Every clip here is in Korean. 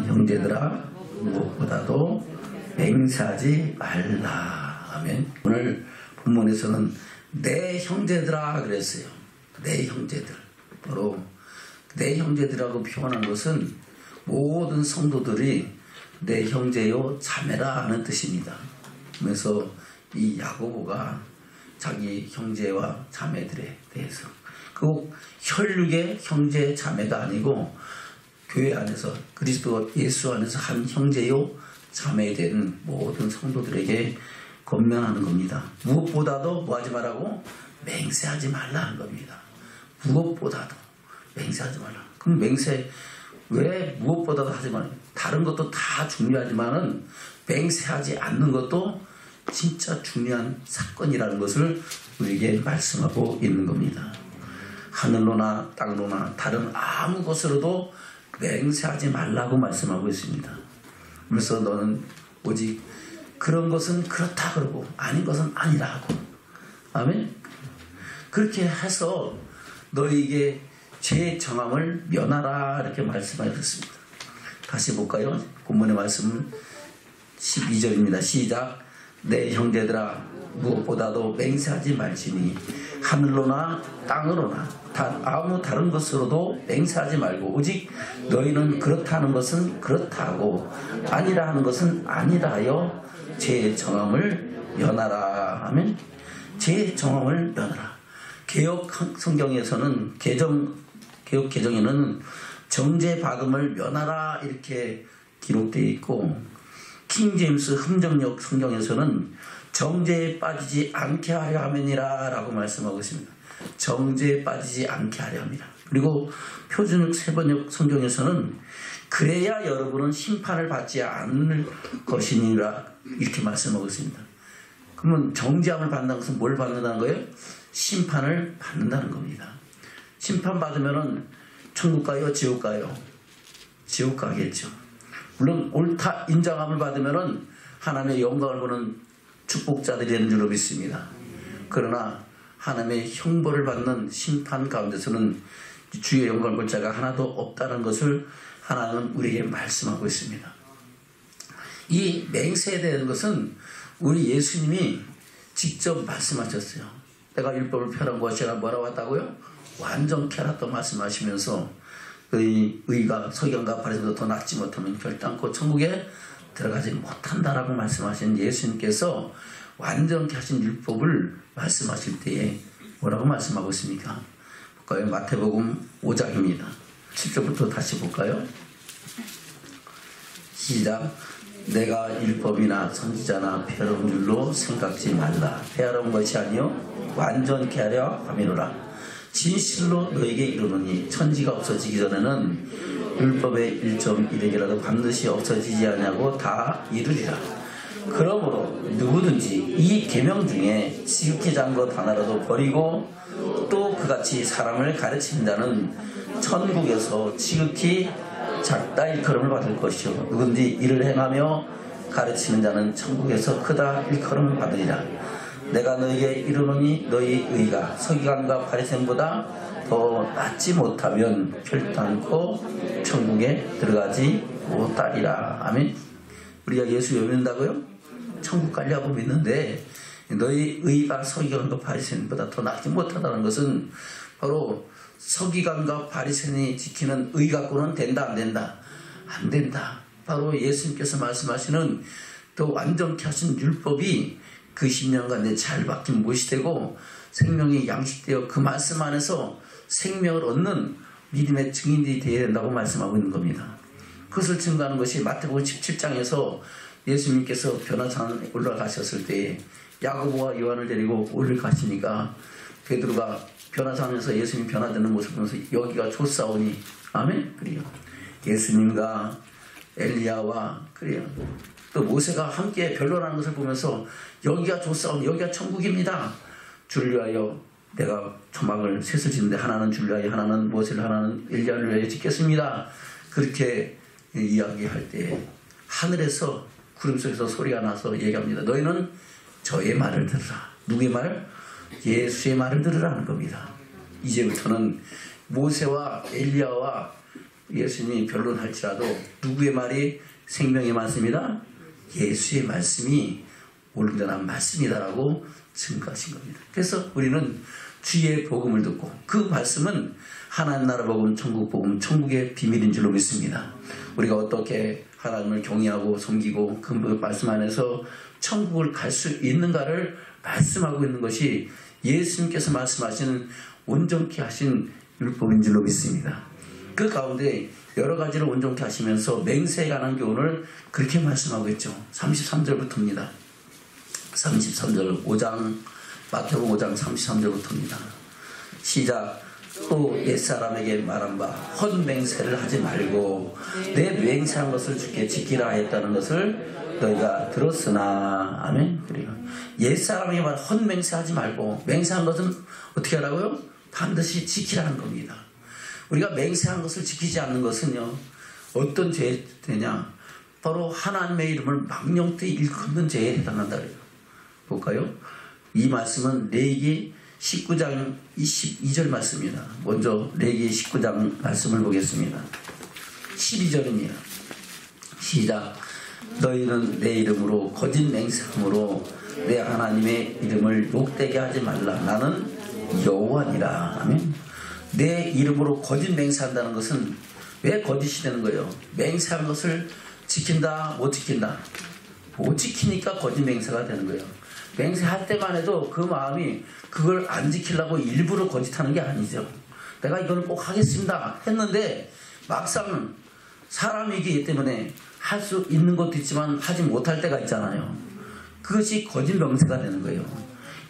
형제들아 무엇보다도 맹세하지 말라. 아멘. 오늘 본문에서는 내 형제들아 그랬어요. 내 형제들. 바로 내 형제들이라고 표현한 것은 모든 성도들이 내 형제요 자매라 하는 뜻입니다. 그래서 이 야고보가 자기 형제와 자매들에 대해서 그 혈육의 형제 자매가 아니고 교회 안에서 그리스도 예수 안에서 한 형제요 자매에 대한 모든 성도들에게 권면하는 겁니다. 무엇보다도 뭐 하지 말라고? 맹세하지 말라는 겁니다. 무엇보다도 맹세하지 말라. 그럼 맹세 왜 무엇보다도 하지 말라? 다른 것도 다 중요하지만은 맹세하지 않는 것도 진짜 중요한 사건이라는 것을 우리에게 말씀하고 있는 겁니다. 하늘로나 땅로나 다른 아무 것으로도 맹세하지 말라고 말씀하고 있습니다. 그래서 너는 오직 그런 것은 그렇다 그러고 아닌 것은 아니라 하고. 아멘. 그렇게 해서 너희에게 죄의 정함을 면하라 이렇게 말씀하셨습니다. 다시 볼까요? 본문의 말씀은 12절입니다. 시작. 내 형제들아 무엇보다도 맹세하지 말지니 하늘로나 땅으로나 아무 다른 것으로도 맹세하지 말고 오직 너희는 그렇다는 것은 그렇다 하고 아니라 하는 것은 아니라 하여 죄의 정함을 면하라 하면 죄의 정함을 면하라. 개혁 성경에서는 개혁 개정에는 정죄 받음을 면하라 이렇게 기록되어 있고 킹제임스 흠정역 성경에서는 정죄에 빠지지 않게 하려 함이니라 라고 말씀하고 있습니다. 정죄에 빠지지 않게 하려 합니다. 그리고 표준역 세번역 성경에서는 그래야 여러분은 심판을 받지 않을 것이니라 이렇게 말씀하고 있습니다. 그러면 정죄함을 받는다는 것은 뭘 받는다는 거예요? 심판을 받는다는 겁니다. 심판받으면은 천국 가요? 지옥 가요? 지옥 가겠죠. 물론 옳다 인정함을 받으면은 하나님의 영광을 보는 축복자들이 되는 줄로 믿습니다. 그러나 하나님의 형벌을 받는 심판 가운데서는 주의 영광을 볼 자가 하나도 없다는 것을 하나님은 우리에게 말씀하고 있습니다. 이 맹세에 대한 것은 우리 예수님이 직접 말씀하셨어요. 내가 율법을 펴놓은 것이라 뭐라고 했다고요? 완전케 하라 또 말씀하시면서 의가 서기관과 바리새인보다 더 낫지 못하면 결단코 천국에 들어가지 못한다라고 말씀하신 예수님께서 완전케 하신 율법을 말씀하실 때에 뭐라고 말씀하고 있습니까? 볼까요? 마태복음 5장입니다. 7절부터 다시 볼까요? 시작. 내가 율법이나 선지자나 폐하려는 줄로 생각지 말라. 폐하려는 것이 아니요 완전케 하려 함이로라. 진실로 너에게 이르노니 천지가 없어지기 전에는 율법의 1.1핵이라도 반드시 없어지지 않냐고 다 이루리라. 그러므로 누구든지 이 계명 중에 지극히 작은 것 하나라도 버리고 또 그같이 사람을 가르치는 자는 천국에서 지극히 작다 일컬음을 받을 것이요 누구든지 이를 행하며 가르치는 자는 천국에서 크다 일컬음을 받으리라. 내가 너에게 이르노니 너희 의가 서기관과 바리새인보다 더 낫지 못하면 결단코 천국에 들어가지 못하리라. 아멘. 우리가 예수 믿는다고요? 천국 가려고 믿는데 너희 의가 서기관과 바리새인보다 더 낫지 못하다는 것은 바로 서기관과 바리새인이 지키는 의 갖고는 된다 안 된다? 안 된다. 바로 예수님께서 말씀하시는 또 완전케 하신 율법이 그 10년간 내 잘 박힌 못이 되고 생명이 양식되어 그 말씀 안에서 생명을 얻는 믿음의 증인들이 되어야 된다고 말씀하고 있는 겁니다. 그것을 증거하는 것이 마태복음 17장에서 예수님께서 변화산에 올라가셨을 때 야고보와 요한을 데리고 올라가시니까 베드로가 변화산에서 예수님 변화되는 모습을 보면서 여기가 좋사오니 아멘. 그래요. 예수님과 엘리야와 그래요. 또 모세가 함께 변론하는 것을 보면서 여기가 좋사오니 여기가 천국입니다. 주를 위하여 내가 초막을 셋을 짓는데 하나는 주를 위하여 하나는 모세를 하나는 엘리야를 위하여 짓겠습니다. 그렇게 이야기할 때 하늘에서 구름 속에서 소리가 나서 얘기합니다. 너희는 저의 말을 들으라. 누구의 말? 예수의 말을 들으라는 겁니다. 이제부터는 모세와 엘리야와 예수님이 변론할지라도 누구의 말이 생명의 말씀이다? 예수의 말씀이 온전한 말씀이다라고 증거하신 겁니다. 그래서 우리는 주의 복음을 듣고 그 말씀은 하나님 나라 복음, 천국 복음, 천국의 비밀인 줄로 믿습니다. 우리가 어떻게 하나님을 경외하고 섬기고 그 말씀 안에서 천국을 갈 수 있는가를 말씀하고 있는 것이 예수님께서 말씀하시는 온전케 하신 율법인 줄로 믿습니다. 그 가운데 여러 가지를 온전케 하시면서 맹세에 관한 교훈을 그렇게 말씀하고 있죠. 33절부터입니다. 33절 5장 마태복음 5장 33절부터입니다. 시작. 또 옛사람에게 말한 바 헛맹세를 하지 말고 내 맹세한 것을 주께 지키라 했다는 것을 너희가 들었으나. 아멘. 그래요. 옛사람에게 말한 헛맹세하지 말고 맹세한 것은 어떻게 하라고요? 반드시 지키라는 겁니다. 우리가 맹세한 것을 지키지 않는 것은요, 어떤 죄냐? 바로 하나님의 이름을 망령되이 일컫는 죄에 해당한다 그래요. 볼까요? 이 말씀은 레위기 19장 22절 말씀입니다. 먼저 레위기 19장 말씀을 보겠습니다. 12절입니다. 시작. 너희는 내 이름으로 거짓 맹세함으로 내 하나님의 이름을 욕되게 하지 말라. 나는 여호와니라. 아멘. 내 이름으로 거짓 맹세한다는 것은 왜 거짓이 되는 거예요? 맹세한 것을 지킨다, 못 지킨다. 못 지키니까 거짓 맹세가 되는 거예요. 맹세할 때만 해도 그 마음이 그걸 안 지키려고 일부러 거짓하는 게 아니죠. 내가 이거는 꼭 하겠습니다 했는데 막상 사람이기 때문에 할 수 있는 것도 있지만 하지 못할 때가 있잖아요. 그것이 거짓 맹세가 되는 거예요.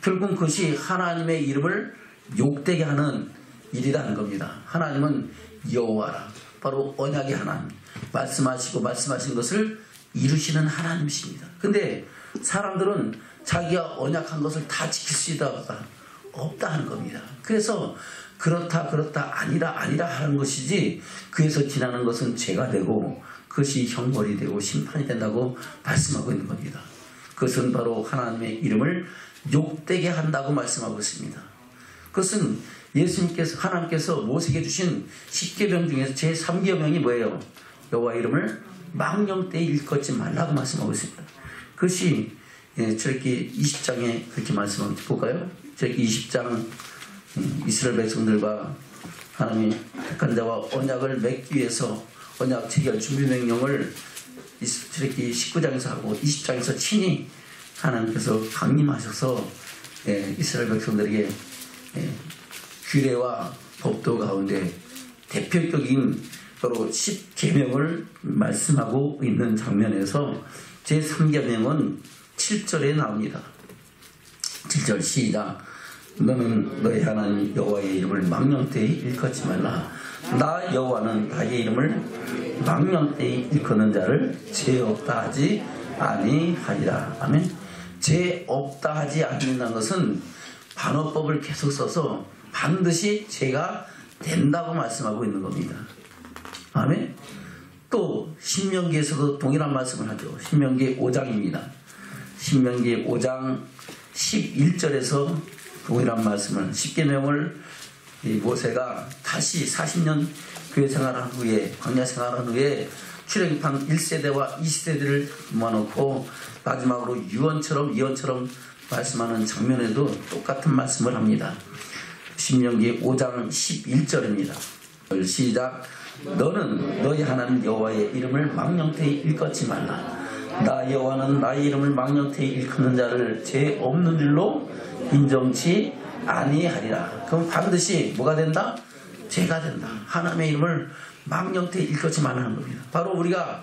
결국 그것이 하나님의 이름을 욕되게 하는 일이라는 겁니다. 하나님은 여호와라. 바로 언약의 하나님. 말씀하시고 말씀하신 것을 이루시는 하나님이십니다. 근데 사람들은 자기가 언약한 것을 다 지킬 수 있다가 없다 하는 겁니다. 그래서 그렇다 아니라 하는 것이지 그에서 지나는 것은 죄가 되고 그것이 형벌이 되고 심판이 된다고 말씀하고 있는 겁니다. 그것은 바로 하나님의 이름을 욕되게 한다고 말씀하고 있습니다. 그것은 예수님께서 하나님께서 모세에게 주신 10계명 중에서 제3계명이 뭐예요? 여호와 이름을 망령되이 일컫지 말라고 말씀하고 있습니다. 그것이 저렇게 20장에 그렇게 말씀하고 볼까요? 저렇게 20장 이스라엘 백성들과 하나님이 택한 자와 언약을 맺기 위해서 언약 체결 준비 명령을 저렇게 19장에서 하고 20장에서 친히 하나님께서 강림하셔서 이스라엘 백성들에게 규례와 법도 가운데 대표적인 바로 10계명을 말씀하고 있는 장면에서 제3계명은 7절에 나옵니다. 7절 시작. 너는 너희 하나님 여호와의 이름을 망령되이 일컫지 말라. 나 여호와는 나의 이름을 망령되이 일컫는 자를 죄 없다 하지 아니하리라. 아멘. 죄 없다 하지 않는다는 것은 반어법을 계속 써서 반드시 죄가 된다고 말씀하고 있는 겁니다. 아멘. 또 신명기에서도 동일한 말씀을 하죠. 신명기 5장입니다. 신명기 5장 11절에서 동일한 말씀을 10계명을 모세가 다시 40년 교회 생활한 후에 광야 생활한 후에 출애굽한 1세대와 2세대를 모아놓고 마지막으로 유언처럼 말씀하는 장면에도 똑같은 말씀을 합니다. 신명기 5장 11절입니다. 시작. 너는 너희 하나님 여호와의 이름을 망령되이 일컫지 말라. 나 여호와는 나의 이름을 망령되이 일컫는 자를 죄 없는 줄로 인정치 아니하리라. 그럼 반드시 뭐가 된다? 죄가 된다. 하나님의 이름을 망령되이 일컫지 말라는 겁니다. 바로 우리가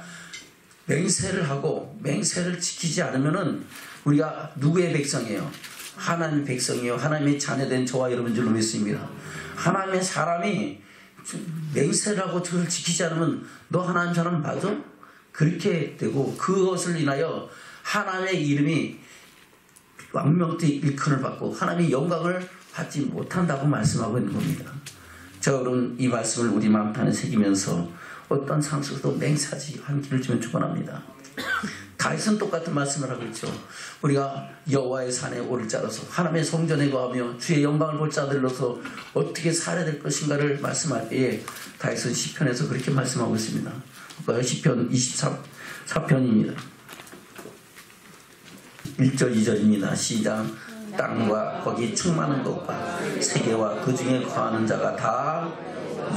맹세를 하고 맹세를 지키지 않으면은 우리가 누구의 백성이에요? 하나님의 백성이에요. 하나님의 자녀된 저와 여러분 줄로 믿습니다. 하나님의 사람이 맹세를 하고 그걸 지키지 않으면 너 하나님 사람 맞아? 그렇게 되고 그것을 인하여 하나님의 이름이 망령되이 일컬을 받고 하나님의 영광을 받지 못한다고 말씀하고 있는 겁니다. 자, 여러분 이 말씀을 우리 마음판에 새기면서 어떤 상황에서도 맹세하지 않기를 좀 축원합니다. 다윗은 똑같은 말씀을 하고 있죠. 우리가 여호와의 산에 오를 자로서 하나님의 성전에 거하며 주의 영광을 볼 자들로서 어떻게 살아야 될 것인가를 말씀할 때에 다윗은 시편에서 그렇게 말씀하고 있습니다. 시편 24편입니다. 1절 2절입니다. 시작. 땅과 거기 충만한 것과 세계와 그 중에 거하는 자가 다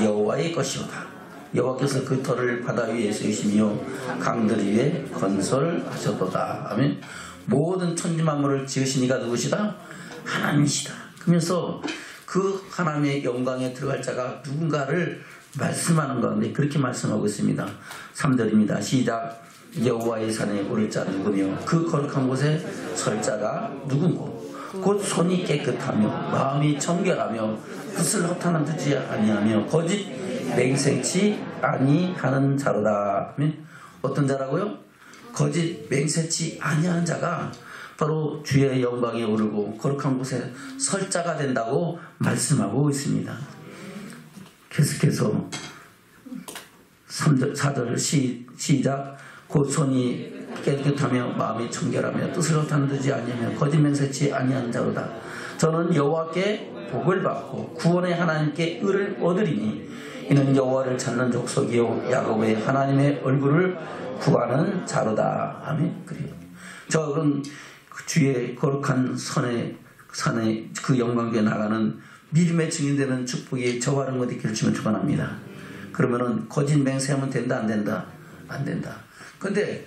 여호와의 것이오다. 여호와께서 그 터를 바다 위에 세우시며 강들 위에 건설하셨도다. 아멘. 모든 천지만물을 지으신 이가 누구시다? 하나님이시다. 그러면서 그 하나님의 영광에 들어갈 자가 누군가를 말씀하는 가운데 그렇게 말씀하고 있습니다. 3절입니다. 시작. 여호와의 산에 오를 자 누구며 그 거룩한 곳에 설 자가 누군고 곧 손이 깨끗하며 마음이 정결하며 붓을 허탄한 두지 아니하며 거짓 맹세치 아니하는 자로다. 어떤 자라고요? 거짓 맹세치 아니하는 자가 바로 주의 영광에 오르고 거룩한 곳에 설 자가 된다고 말씀하고 있습니다. 계속해서 3절, 4절 시작. 곧 손이 깨끗하며 마음이 청결하며 뜻을 허탄두지 아니하며 거짓 맹세치 아니하는 자로다. 저는 여호와께 복을 받고 구원의 하나님께 의를 얻으리니 이는 여호와를 찾는 족속이요 야곱의 하나님의 얼굴을 구하는 자로다. 아멘. 그래요. 저는 주의 거룩한 산에 그 영광에 나가는 믿음의 증인되는 축복이 저와 여러분 어디 길치면 축원합니다. 그러면은 거짓 맹세하면 된다 안 된다? 안 된다. 근데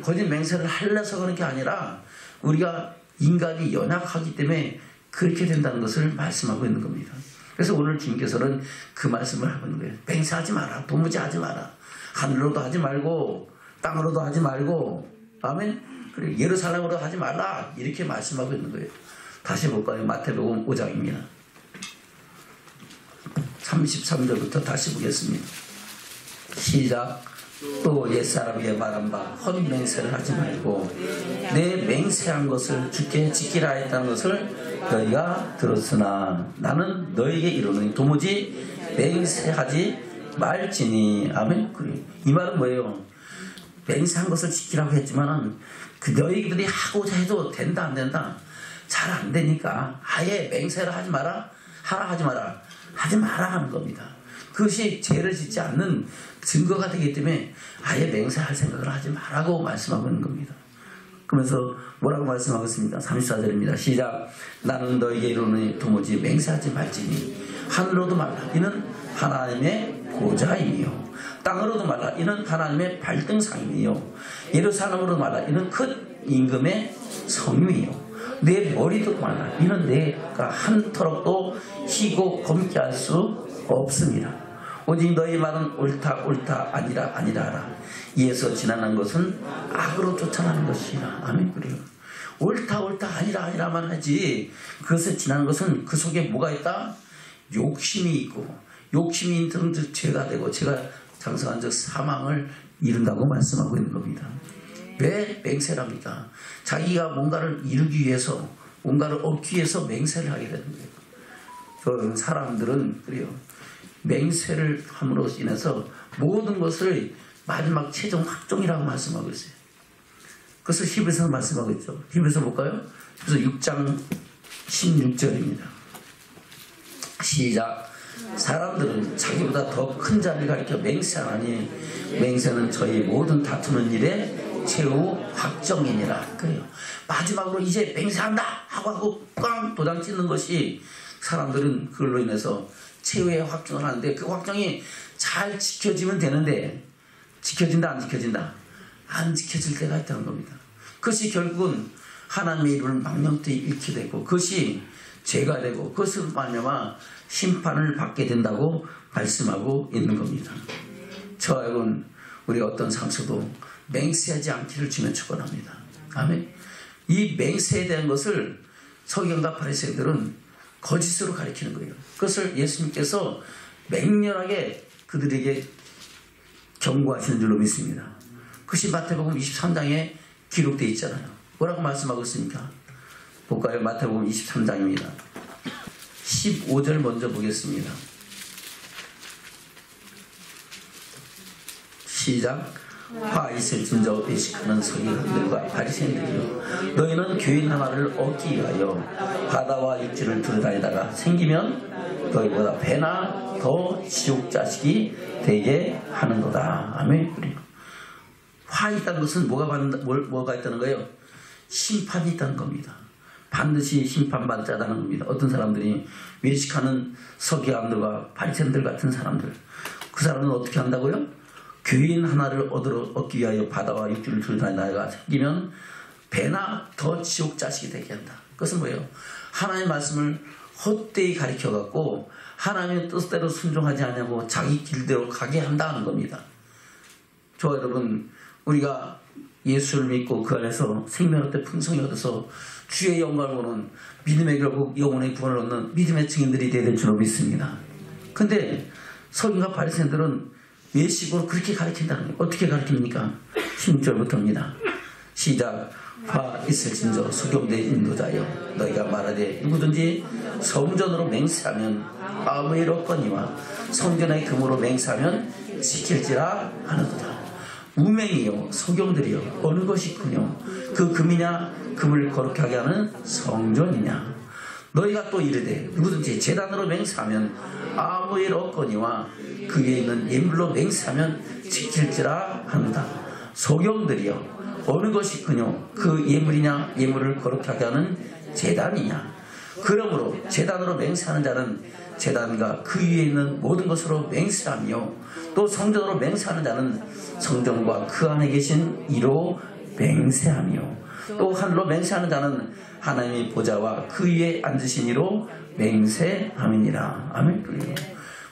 거짓 맹세를 하려서 그런 게 아니라 우리가 인간이 연약하기 때문에 그렇게 된다는 것을 말씀하고 있는 겁니다. 그래서 오늘 주님께서는 그 말씀을 하고 있는 거예요. 맹세하지 마라. 도무지 하지 마라. 하늘로도 하지 말고 땅으로도 하지 말고 아멘. 그리고 예루살렘으로 하지 말라. 이렇게 말씀하고 있는 거예요. 다시 볼까요? 마태복음 5장입니다. 33절부터 다시 보겠습니다. 시작. 또 옛사람에게 말한 바 헛맹세를 하지 말고 내 맹세한 것을 주께 지키라 했다는 것을 너희가 들었으나 나는 너희에게 이르노니 도무지 맹세하지 말지니. 아멘. 이 말은 뭐예요? 맹세한 것을 지키라고 했지만은 그 너희들이 하고자 해도 된다 안 된다? 잘 안 되니까 아예 맹세를 하지 마라, 하라 하지 마라, 하지 마라 하는 겁니다. 그것이 죄를 짓지 않는 증거가 되기 때문에 아예 맹세할 생각을 하지 말라고 말씀하고 있는 겁니다. 그러면서 뭐라고 말씀하고 있습니다. 34절입니다. 시작. 나는 너에게 이르노니 도무지 맹세하지 말지니 하늘로도 말라 이는 하나님의 보좌이며 땅으로도 말라 이는 하나님의 발등상이며 예루살렘으로도 말라 이는 큰 임금의 성이며 내 머리도 말라 이는 내가 한 터럭도 희고 검게 할 수 없습니다. 오직 너희 말은 옳다 옳다 아니라 아니라 하라. 이에서 지나는 것은 악으로 쫓아가는 것이라. 아멘. 그래요. 옳다 옳다 아니라 아니라만 하지 그것을 지나는 것은 그 속에 뭐가 있다? 욕심이 있고 욕심이 있는 즉 죄가 되고 죄가 장성한 즉 사망을 이룬다고 말씀하고 있는 겁니다. 왜 맹세랍니까? 자기가 뭔가를 이루기 위해서 뭔가를 얻기 위해서 맹세를 하게 되는 거예요. 그런 사람들은 그래요. 맹세를 함으로 인해서 모든 것을 마지막 최종 확정이라고 말씀하고 있어요. 그것을 히브리서에서 말씀하고 있죠. 히브리서 볼까요? 그래서 6장 16절입니다. 시작. 사람들은 자기보다 더 큰 자를 가리켜 맹세하니 맹세는 저희 모든 다투는 일에 최후 확정이니라. 그래요. 마지막으로 이제 맹세한다 하고 꽝 도장 찍는 것이 사람들은 그걸로 인해서 최후의 확정을 하는데 그 확정이 잘 지켜지면 되는데 지켜진다 안 지켜진다? 안 지켜질 때가 있다는 겁니다. 그것이 결국은 하나님의 이름을 망령되이 잃게 되고 그것이 죄가 되고 그것을 말미암아 심판을 받게 된다고 말씀하고 있는 겁니다. 저와 여러분 우리 어떤 상처도 맹세하지 않기를 주면 축원합니다. 아멘. 이 맹세에 대한 것을 서기관과 바리새인들은 거짓으로 가리키는 거예요. 그것을 예수님께서 맹렬하게 그들에게 경고하시는 줄로 믿습니다. 그것이 마태복음 23장에 기록되어 있잖아요. 뭐라고 말씀하고 있습니까? 볼까요? 마태복음 23장입니다. 15절 먼저 보겠습니다. 시작. 화 있을진저 외식하는 서기관들과 바리새인들이여 너희는 교인 하나를 얻기 위하여 바다와 육지를 두루다니다가 생기면 너희보다 배나 더 지옥 자식이 되게 하는도다. 아멘. 화 있다는 것은 뭐가 있다는 거예요? 심판이 있다는 겁니다. 반드시 심판받자다는 겁니다. 어떤 사람들이 외식하는 서기관들과 바리새인들 같은 사람들, 그 사람은 어떻게 한다고요? 교인 하나를 얻기 위하여 바다와 육지를 두루다니다가 생기면 배나 더 지옥 자식이 되게 한다. 그것은 뭐예요? 하나님의 말씀을 헛되이 가르쳐갖고 하나님의 뜻대로 순종하지 않냐고 자기 길대로 가게 한다는 겁니다. 저 여러분, 우리가 예수를 믿고 그 안에서 생명의 때 풍성히 얻어서 주의 영광을 보는 믿음의 결국 영혼의 구원을 얻는 믿음의 증인들이 되어야 될 줄로 믿습니다. 근데 서기관과 바리새인들은 외식으로 그렇게 가르친다는 거예요. 어떻게 가르칩니까? 16절부터입니다. 시작. 화 있을진저 수경대 인도자여 너희가 말하되 누구든지 성전으로 맹세하면 아무 일 없거니와 성전의 금으로 맹세하면 지킬지라 하는도다. 우맹이요 소경들이요 어느 것이 크뇨 그 금이냐 금을 거룩하게 하는 성전이냐. 너희가 또 이르되 누구든지 제단으로 맹세하면 아무 일 없거니와 그에 있는 예물로 맹세하면 지킬지라 하는다. 소경들이요 어느 것이 크뇨 그 예물이냐 예물을 거룩하게 하는 제단이냐. 그러므로 제단으로 맹세하는 자는 제단과 그 위에 있는 모든 것으로 맹세하며 또 성전으로 맹세하는 자는 성전과 그 안에 계신 이로 맹세하며 또 하늘로 맹세하는 자는 하나님의 보좌와 그 위에 앉으신 이로 맹세함이니라. 아멘.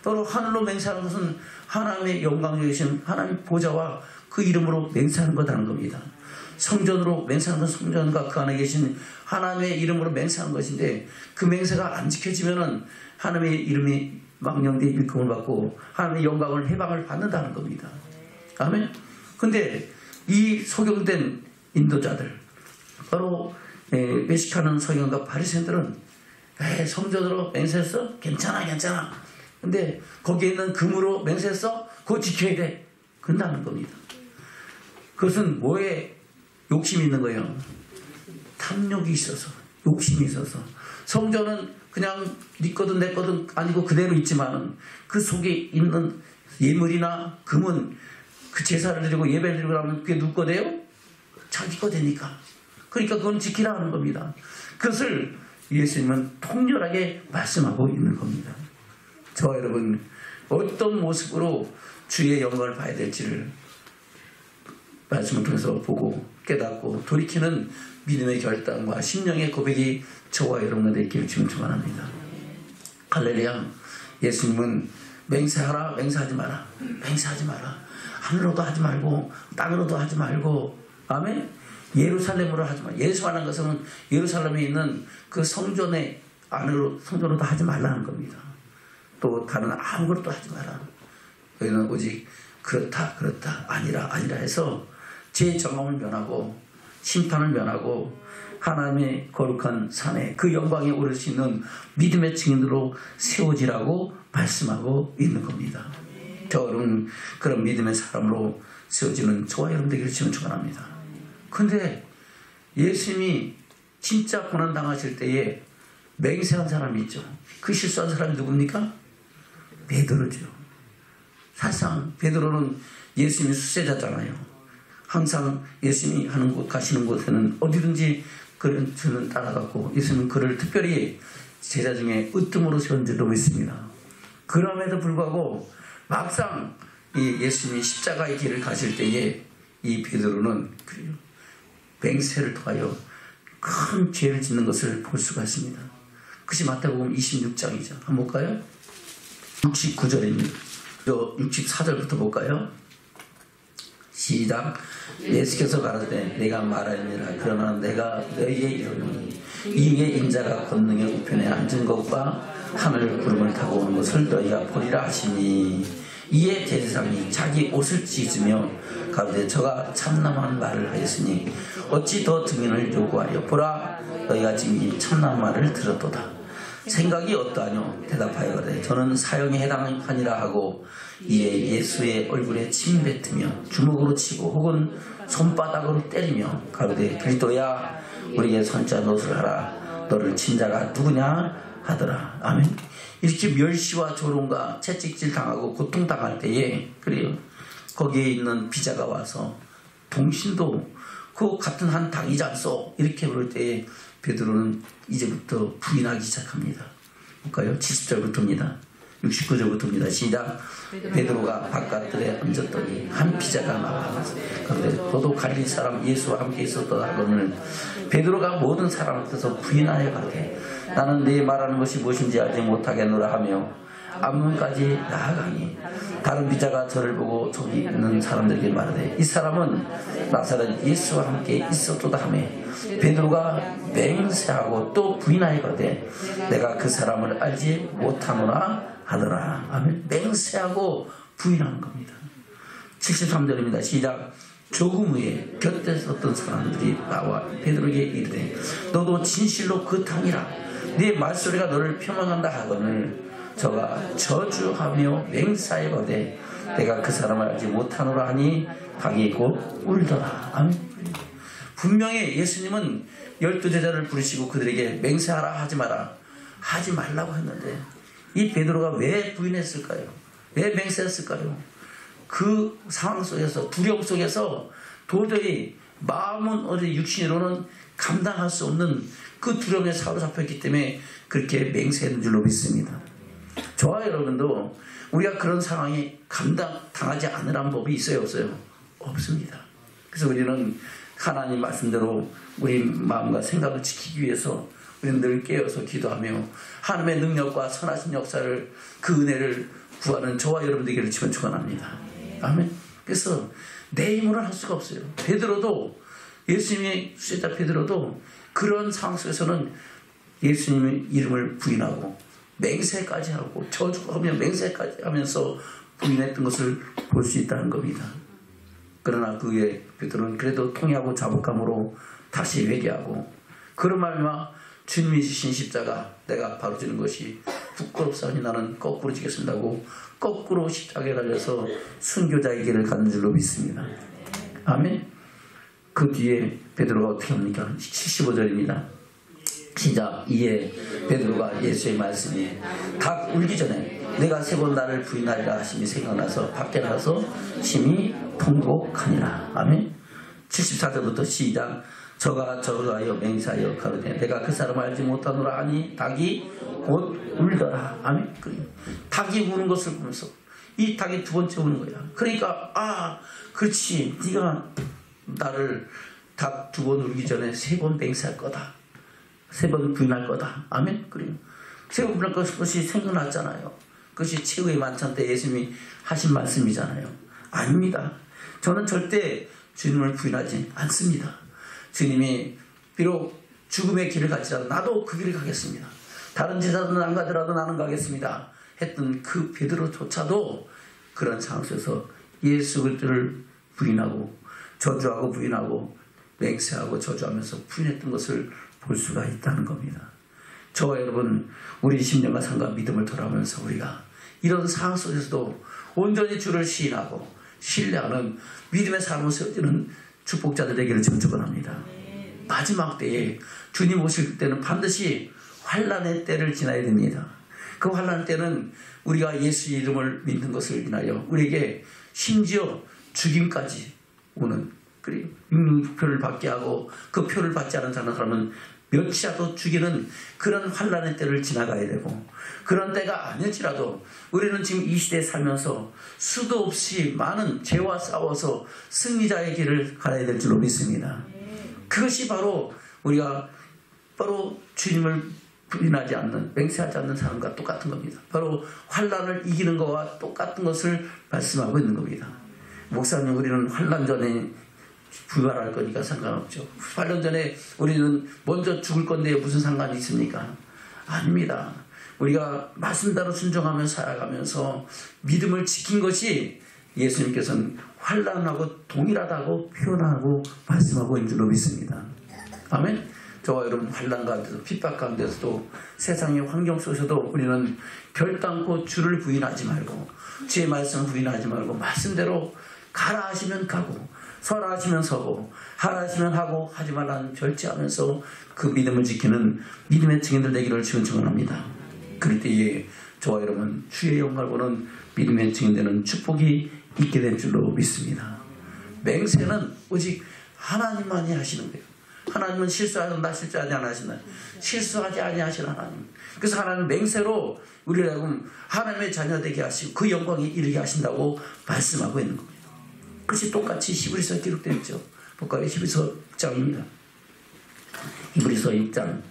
또 하늘로 맹세하는 것은 하나님의 영광에 계신 하나님의 보좌와 그 이름으로 맹세하는 거라는 겁니다. 성전으로 맹세하는 것은 성전과 그 안에 계신 하나님의 이름으로 맹세하는 것인데 그 맹세가 안 지켜지면은 하나님의 이름이 망령되이 일금을 받고 하나님의 영광을 해방을 받는다는 겁니다. 아멘. 근데 이 소경된 인도자들 바로 외식하는 서기관과 바리새인들은 성전으로 맹세했어? 괜찮아. 근데 거기에 있는 금으로 맹세했어? 그거 지켜야 돼. 그런다는 겁니다. 그것은 뭐에 욕심이 있는 거예요? 탐욕이 있어서, 욕심이 있어서. 성전은 그냥 네 거든 내 거든 아니고 그대로 있지만 그 속에 있는 예물이나 금은 그 제사를 드리고 예배를 드리고 하면 그게 누구 거 돼요? 자기 거 되니까. 그러니까 그건 지키라 하는 겁니다. 그것을 예수님은 통렬하게 말씀하고 있는 겁니다. 저 여러분 어떤 모습으로 주의 영광을 봐야 될지를 말씀을 통해서 보고 깨닫고 돌이키는 믿음의 결단과 심령의 고백이 저와 여러분과 되기를 주님 축원합니다. 할렐루야. 예수님은 맹세하라, 맹세하지 마라, 맹세하지 마라. 하늘로도 하지 말고 땅으로도 하지 말고, 아멘. 예루살렘으로 하지 마. 예수하는 것은 예루살렘에 있는 그 성전의 안으로 성전으로도 하지 말라는 겁니다. 또 다른 아무것도 하지 마라. 여기는 오직 그렇다 아니라 해서 제 정함을 면하고 심판을 면하고 하나님의 거룩한 산에 그 영광에 오를 수 있는 믿음의 증인으로 세워지라고 말씀하고 있는 겁니다. 저는 그런 믿음의 사람으로 세워지는 저와 여러분 되기를 주님 축원합니다. 근데 예수님이 진짜 고난 당하실 때에 맹세한 사람이 있죠. 그 실수한 사람이 누굽니까? 베드로죠. 사실상 베드로는 예수님이 수세자잖아요. 항상 예수님이 하는 곳, 가시는 곳에는 어디든지 그는 따라갔고 예수님은 그를 특별히 제자 중에 으뜸으로 세운 줄도 믿습니다. 그럼에도 불구하고 막상 이 예수님이 십자가의 길을 가실 때에 이 베드로는 맹세를 통하여 큰 죄를 짓는 것을 볼 수가 있습니다. 그것이 마태복음 26장이죠. 한번 볼까요? 69절입니다. 64절부터 볼까요? 시작. 예수께서 가라사대 내가 말하느니라 그러나 내가 너희에게 이르노니 이에 인자가 권능의 우편에 앉은 것과 하늘 구름을 타고 오는 것을 너희가 보리라 하시니 이에 대제사장이 자기 옷을 찢으며 가로되 저가 참남한 말을 하였으니 어찌 더 증인을 요구하여 보라 너희가 지금 이 참남한 말을 들었도다. 생각이 어떠하뇨? 대답하여 가되 저는 사형에 해당하니라 하고 이에 예수의 얼굴에 침 뱉으며 주먹으로 치고 혹은 손바닥으로 때리며 가로되 그리스도야 우리에게 선자 노릇을 하라. 너를 친 자가 누구냐 하더라. 아멘. 이렇게 멸시와 조롱과 채찍질 당하고 고통당할 때에 그래요. 거기에 있는 비자가 와서 동신도 그 같은 한 당이지 않소 이렇게 부를 때에 베드로는 이제부터 부인하기 시작합니다. 볼까요? 70절부터입니다. 69절부터입니다. 시작. 베드로가 바깥들에 앉았더니 한 비자가 나와 그런데 너도 갈릴리 사람 예수와 함께 있었다 하거늘 베드로가 모든 사람 앞에서 부인하여 가되 나는 네 말하는 것이 무엇인지 알지 못하겠노라 하며 앞문까지 나아가니 다른 비자가 저를 보고 저기 있는 사람들에게 말하되 이 사람은 나사렛 예수와 함께 있었도다 하며 베드로가 맹세하고 또 부인하여 가되 내가 그 사람을 알지 못하노라 하더라. 아멘. 맹세하고 부인하는 겁니다. 73절입니다. 시작. 조금 후에 곁에 섰던 사람들이 나와 베드로에게 이르되 너도 진실로 그 탕이라 네 말소리가 너를 표명한다 하거늘 저가 저주하며 맹세하여 가되 내가 그 사람을 알지 못하노라 하니 닭이 곧 울더라. 아멘. 분명히 예수님은 12제자를 부르시고 그들에게 맹세하라 하지 마라 하지 말라고 했는데 이 베드로가 왜 부인했을까요? 왜 맹세했을까요? 그 상황 속에서 두려움 속에서 도저히 마음은 어디 육신으로는 감당할 수 없는 그 두려움에 사로잡혔기 때문에 그렇게 맹세했는 줄로 믿습니다. 저와 여러분도 우리가 그런 상황이 감당당하지 않으라는 법이 있어요? 없어요? 없습니다. 그래서 우리는 하나님 말씀대로 우리 마음과 생각을 지키기 위해서 우리는 늘 깨어서 기도하며 하나님의 능력과 선하신 역사를 그 은혜를 구하는 저와 여러분들에게 치면 축원합니다. 아멘. 그래서 내 힘으로는 할 수가 없어요. 베드로도 예수님의 수제자 베드로도 그런 상황 속에서는 예수님의 이름을 부인하고 맹세까지 하고 저주하며 맹세까지 하면서 부인했던 것을 볼 수 있다는 겁니다. 그러나 그에 베드로는 그래도 통회하고 자복함으로 다시 회개하고 그런 말마 주님이 지신 십자가 내가 바로 지는 것이 부끄럽사니 나는 거꾸로 지겠습니다고 거꾸로 십자가에 달려서 순교자의 길을 가는 줄로 믿습니다. 아멘. 그 뒤에 베드로가 어떻게 합니까? 75절입니다. 시작. 이에 베드로가 예수의 말씀이 닭 울기 전에 내가 세 번 나를 부인하리라 하심이 생각나서 밖에 나가서 심히 통곡하니라. 아멘. 74절부터 시작. 저가 저하여 맹세하여 가로되 내가 그 사람을 알지 못하노라 하니 닭이 곧 울더라. 아멘. 닭이 우는 것을 보면서 이 닭이 두 번째 우는 거야. 그러니까 그렇지 네가 나를 닭 두 번 울기 전에 세 번 맹세할 거다. 세 번 부인할 거다. 아멘. 그래요. 세 번 부인할 것이 생각났잖아요. 그것이 최후의 만찬 때 예수님이 하신 말씀이잖아요. 아닙니다. 저는 절대 주님을 부인하지 않습니다. 주님이 비록 죽음의 길을 갈지라도 나도 그 길을 가겠습니다. 다른 제자들은 안 가더라도 나는 가겠습니다. 했던 그 베드로조차도 그런 상황 속에서 예수 그리스도를 부인하고 저주하고 부인하고 맹세하고 저주하면서 부인했던 것을 볼 수가 있다는 겁니다. 저와 여러분 우리 심령과 삶과 믿음을 돌아오면서 우리가 이런 상황 속에서도 온전히 주를 시인하고 신뢰하는 믿음의 삶을 세워지는 축복자들에게를 축원합니다. 마지막 때에 주님 오실 때는 반드시 환난의 때를 지나야 됩니다. 그 환난 때는 우리가 예수 이름을 믿는 것을 인하여 우리에게 심지어 죽임까지 오는 표를 받게 하고 그 표를 받지 않은 사람은 몇이라도 죽이는 그런 환난의 때를 지나가야 되고 그런 때가 아닐지라도 우리는 지금 이 시대에 살면서 수도 없이 많은 죄와 싸워서 승리자의 길을 가야 될 줄로 믿습니다. 그것이 바로 우리가 바로 주님을 부인하지 않는 맹세하지 않는 사람과 똑같은 겁니다. 바로 환난을 이기는 것과 똑같은 것을 말씀하고 있는 겁니다. 목사님 우리는 환난 전에 부활할 거니까 상관없죠. 8년 전에 우리는 먼저 죽을 건데 무슨 상관이 있습니까? 아닙니다. 우리가 말씀대로 순종하며 살아가면서 믿음을 지킨 것이 예수님께서는 환난하고 동일하다고 표현하고 말씀하고 있는 줄로 믿습니다. 아멘. 저와 여러분 환난 가운데서 핍박 가운데서도 세상의 환경 속에서도 우리는 결단코 주를 부인하지 말고 주의 말씀을 부인하지 말고 말씀대로 가라 하시면 가고 서라 하시면 서고 하라 하시면 하고 하지 말라는 절제하면서 그 믿음을 지키는 믿음의 증인들 되기를 주는 축원합니다. 그럴 때에 저와 여러분 주의 영광을 보는 믿음의 증인되는 축복이 있게 될 줄로 믿습니다. 맹세는 오직 하나님만이 하시는 거예요. 하나님은 실수하는다 실수하지 않으신다. 실수하지 아니하신 하나님. 그래서 하나님 맹세로 우리를 하나님의 자녀 되게 하시고 그 영광에 이르게 하신다고 말씀하고 있는 겁니다. 그것이 똑같이 히브리서에 기록되어 있죠. 볼까요? 히브리서 6장입니다. 히브리서 6장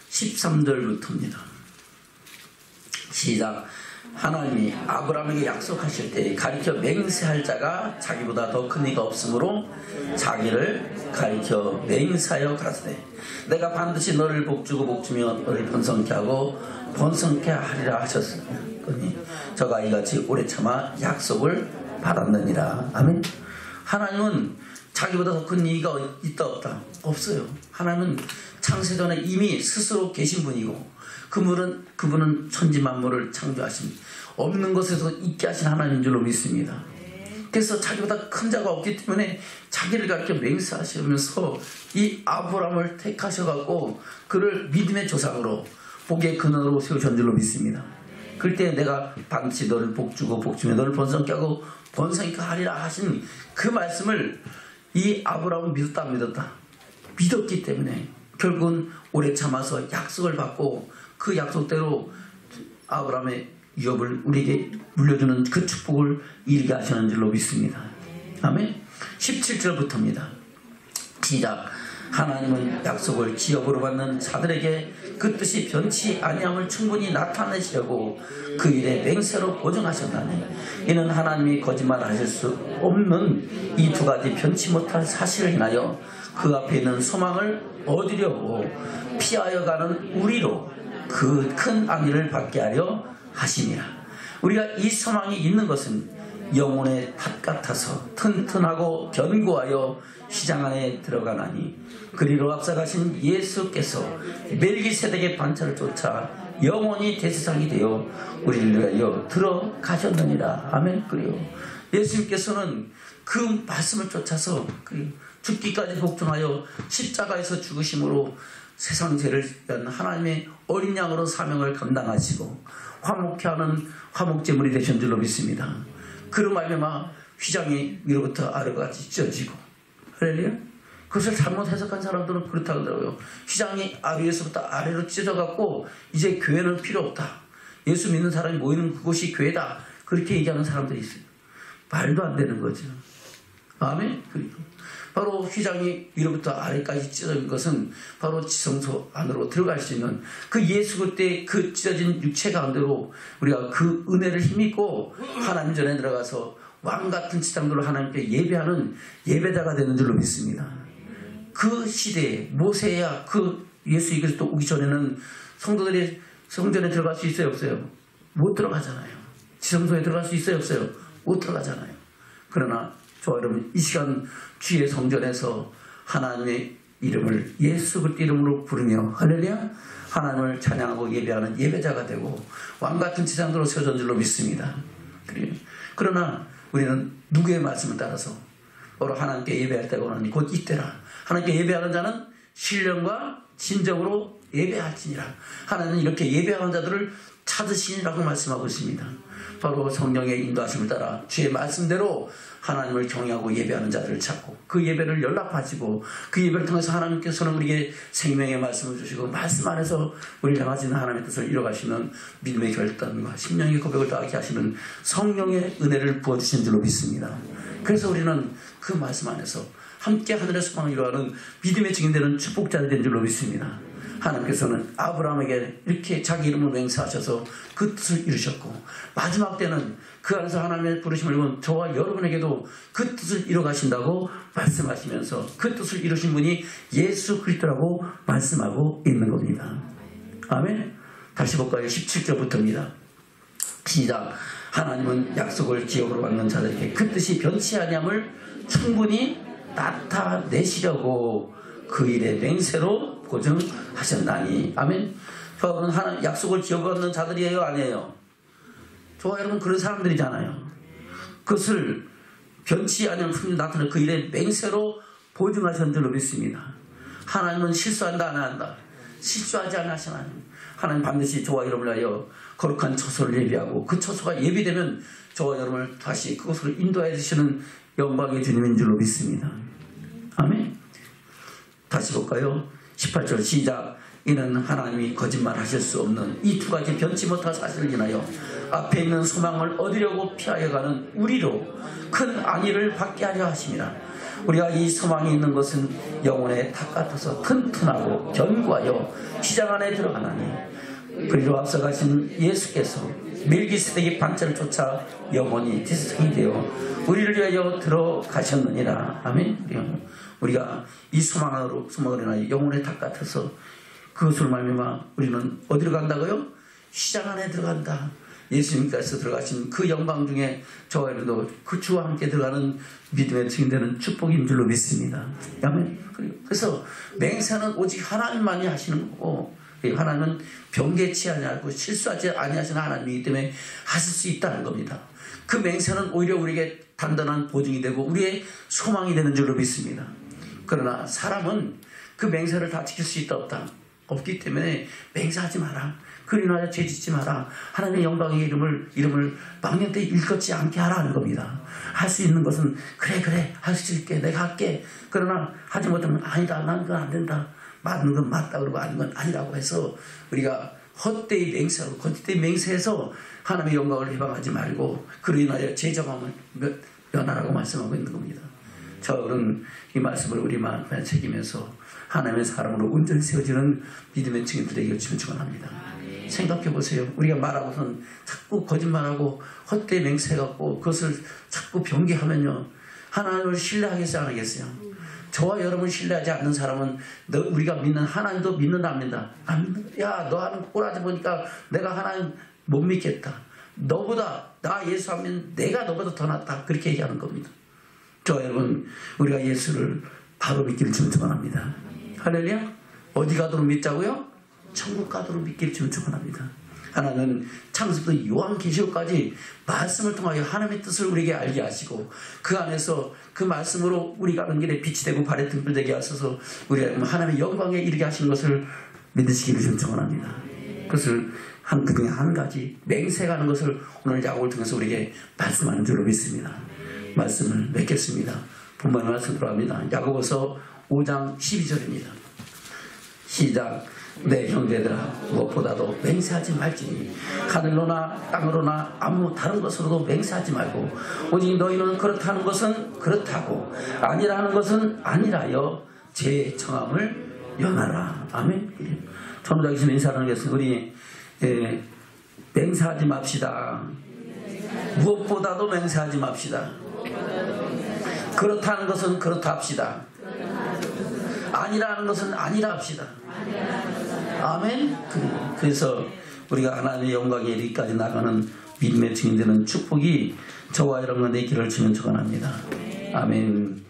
13절부터입니다. 시작. 하나님이 아브라함에게 약속하실 때 가리켜 맹세할 자가 자기보다 더 큰 이가 없으므로 자기를 가리켜 맹세하여 가라사대 내가 반드시 너를 복주고 복주며 너를 번성케 하고 번성케 하리라 하셨으니 저가 이같이 오래 참아 약속을 받았느니라. 아멘. 하나님은 자기보다 더 큰 이가 있다 없다? 없어요. 하나님은 창세전에 이미 스스로 계신 분이고 그분은 천지 만물을 창조하신 없는 것에서 있게 하신 하나님인 줄로 믿습니다. 그래서 자기보다 큰 자가 없기 때문에 자기를 가르쳐 맹세하시면서 이 아브라함을 택하셔갖고 그를 믿음의 조상으로 복의 근원으로 세우신 줄로 믿습니다. 그럴 때 내가 반드시 너를 복주고 복주며 너를 번성케 하고 번성케 하리라 하신 그 말씀을 이 아브라함은 믿었다 안 믿었다? 믿었기 때문에 결국은 오래 참아서 약속을 받고 그 약속대로 아브라함의 유업을 우리에게 물려주는 그 축복을 이루게 하시는 줄로 믿습니다. 아멘. 17절부터입니다. 시작. 하나님은 약속을 기업으로 받는 자들에게 그 뜻이 변치 아니함을 충분히 나타내시려고 그 일에 맹세로 보증하셨다니 이는 하나님이 거짓말하실 수 없는 이 두 가지 변치 못할 사실을 인하여 그 앞에 있는 소망을 얻으려고 피하여 가는 우리로 그 큰 안위를 받게 하려 하심이라. 우리가 이 소망이 있는 것은 영혼의 탑 같아서 튼튼하고 견고하여 시장 안에 들어가나니 그리로 앞서가신 예수께서 멜기세덱의 반차를 쫓아 영원히 대제사장이 되어 우리를 위하여 들어가셨느니라. 아멘. 그래요. 예수님께서는 그 말씀을 쫓아서 죽기까지 복종하여 십자가에서 죽으심으로 세상 죄를 위한 하나님의 어린 양으로 사명을 감당하시고 화목케 하는 화목제물이 되신 줄로 믿습니다. 그로 말미암아 휘장이 위로부터 아래까지 찢어지고 할렐루야. 그것을 잘못 해석한 사람들은 그렇다고 하더라고요. 휘장이 위에서부터 아래로 찢어져갖고 이제 교회는 필요 없다. 예수 믿는 사람이 모이는 그곳이 교회다. 그렇게 얘기하는 사람들이 있어요. 말도 안 되는 거죠. 아멘. 바로 휘장이 위로부터 아래까지 찢어진 것은 바로 지성소 안으로 들어갈 수 있는 그 예수 그때 그 찢어진 육체 가운데로 우리가 그 은혜를 힘입고 하나님 전에 들어가서 왕같은 지상들로 하나님께 예배하는 예배자가 되는 줄로 믿습니다. 그 시대에 모세야 그 예수 그리스도 오기 전에는 성도들이 성전에 들어갈 수 있어요 없어요? 못 들어가잖아요. 지성소에 들어갈 수 있어요 없어요? 못 들어가잖아요. 그러나 저와 여러분 이 시간 주의 성전에서 하나님의 이름을 예수 그리스도 이름으로 부르며 할렐루야 하나님을 찬양하고 예배하는 예배자가 되고 왕같은 지상도로 세워진 줄로 믿습니다. 그러나 우리는 누구의 말씀을 따라서 바로 하나님께 예배할 때가 오나니 곧 이때라. 하나님께 예배하는 자는 신령과 진정으로 예배할지니라. 하나님은 이렇게 예배하는 자들을 찾으시니라고 말씀하고 있습니다. 바로 성령의 인도하심을 따라 주의 말씀대로 하나님을 경외하고 예배하는 자들을 찾고 그 예배를 연락하시고 그 예배를 통해서 하나님께서는 우리에게 생명의 말씀을 주시고 말씀 안에서 우리를 향하시는 하나님의 뜻을 이뤄가시는 믿음의 결단과 심령의 고백을 다하게 하시는 성령의 은혜를 부어주신 줄로 믿습니다. 그래서 우리는 그 말씀 안에서 함께 하늘의 소망을 이루어가는 믿음의 증인되는 축복자들이 된 줄로 믿습니다. 하나님께서는 아브라함에게 이렇게 자기 이름을 맹세하셔서 그 뜻을 이루셨고 마지막 때는 그 안에서 하나님의 부르심을 입은 저와 여러분에게도 그 뜻을 이뤄가신다고 말씀하시면서 그 뜻을 이루신 분이 예수 그리스도라고 말씀하고 있는 겁니다. 아멘. 다시 볼까요? 17절부터입니다. 시작. 하나님은 약속을 기업으로 받는 자들에게 그 뜻이 변치 아니함을 충분히 나타내시려고 그 일에 맹세로 고정하셨나니. 아멘. 저는 하나님 약속을 기억하는 자들이에요, 아니에요? 저와 여러분 그런 사람들이잖아요. 그것을 변치 않은 풍년 나타나는 그 일의 맹세로 보증하신 줄로 믿습니다. 하나님은 실수한다 안 한다. 실수하지 않으시나. 하나님 반드시 저와 여러분을 위하여 거룩한 처소를 예비하고 그 처소가 예비되면 저와 여러분을 다시 그것으로 인도해 주시는 영광의 주님인 줄로 믿습니다. 아멘. 다시 볼까요? 18절 시작. 이는 하나님이 거짓말하실 수 없는 이 두 가지 변치 못할 사실을 인하여 앞에 있는 소망을 얻으려고 피하여 가는 우리로 큰 안위를 받게 하려 하심이라. 우리가 이 소망이 있는 것은 영혼의 탑 같아서 튼튼하고 견고하여 시장 안에 들어가나니 그리로 앞서가신 예수께서 멜기세덱의 반차를 쫓아 영원히 지성이 되어 우리를 위하여 들어가셨느니라. 아멘. 우리가 이 소망으로 인하여 영혼의 탑 같아서 그것을 말미암아 우리는 어디로 간다고요? 시장 안에 들어간다. 예수님께서 들어가신 그 영광 중에 저와 여러분도 그 주와 함께 들어가는 믿음의 증인되는 축복인 줄로 믿습니다. 아멘. 그래서 맹세는 오직 하나님만이 하시는 거고 하나님은 변개치 아니하고 실수하지 아니하시는 하나님이기 때문에 하실 수 있다는 겁니다. 그 맹세는 오히려 우리에게 단단한 보증이 되고 우리의 소망이 되는 줄로 믿습니다. 그러나 사람은 그 맹세를 다 지킬 수 있다 없다 없기 때문에 맹세하지 마라. 그로 인하여 죄짓지 마라. 하나님의 영광의 이름을 망년 때 일컫지 않게 하라는 겁니다. 할 수 있는 것은 그래 할 수 있게 내가 할게. 그러나 하지 못하면 아니다. 난 그건 안 된다. 맞는 건 맞다 그러고 아닌 건 아니라고 해서 우리가 헛되이 맹세하고 거짓되이 맹세해서 하나님의 영광을 해방하지 말고 그로 인하여 죄정함을 면하라고 말씀하고 있는 겁니다. 저는 이 말씀을 우리 마음에 새기면서 하나님의 사람으로 온전히 세워지는 믿음의 증인들에게 주면 축원합니다. 생각해 보세요. 우리가 말하고선 자꾸 거짓말하고 헛되이 맹세해갖고 그것을 자꾸 변개하면요. 하나님을 신뢰하겠어요, 안 하겠어요? 저와 여러분 신뢰하지 않는 사람은 우리가 믿는 하나님도 믿는다 안 믿는다? 안 믿는다. 야, 너 하는 꼬라지 보니까 내가 하나님 못 믿겠다. 너보다 나 예수 안 믿는 내가 너보다 더 낫다. 그렇게 얘기하는 겁니다. 저 여러분 우리가 예수를 바로 믿기를 주면 축원합니다. 할렐루야. 어디 가도록 믿자고요? 천국 가도록 믿기를 주면 축원합니다. 하나는 창세부터 요한계시록까지 말씀을 통하여 하나님의 뜻을 우리에게 알게 하시고 그 안에서 그 말씀으로 우리가 가는 길에 빛이 되고 발에 등불 되게 하셔서 우리가 하나님의 영광에 이르게 하시는 것을 믿으시기를 주면 축원합니다. 그것을 그중에 한 가지 맹세하는 것을 오늘 야고보를 통해서 우리에게 말씀하는 줄로 믿습니다. 말씀을 맺겠습니다. 본문의 말씀 들어갑니다. 야고보서 5장 12절입니다. 시작. 내 형제들아 무엇보다도 맹세하지 말지니 하늘로나 땅으로나 아무 다른 것으로도 맹세하지 말고 오직 너희는 그렇다는 것은 그렇다고 아니라는 것은 아니라여 제 청함을 연하라. 아멘. 전우자 계신 인사를 하겠습니다. 우리 맹세하지 맙시다. 무엇보다도 맹세하지 맙시다. 그렇다는 것은 그렇다 합시다. 아니라는 것은 아니라 합시다. 아멘. 그래서 우리가 하나님의 영광에 이르기까지 나가는 믿음의 증인되는 축복이 저와 여러분의 길을 주면 축원합니다. 아멘.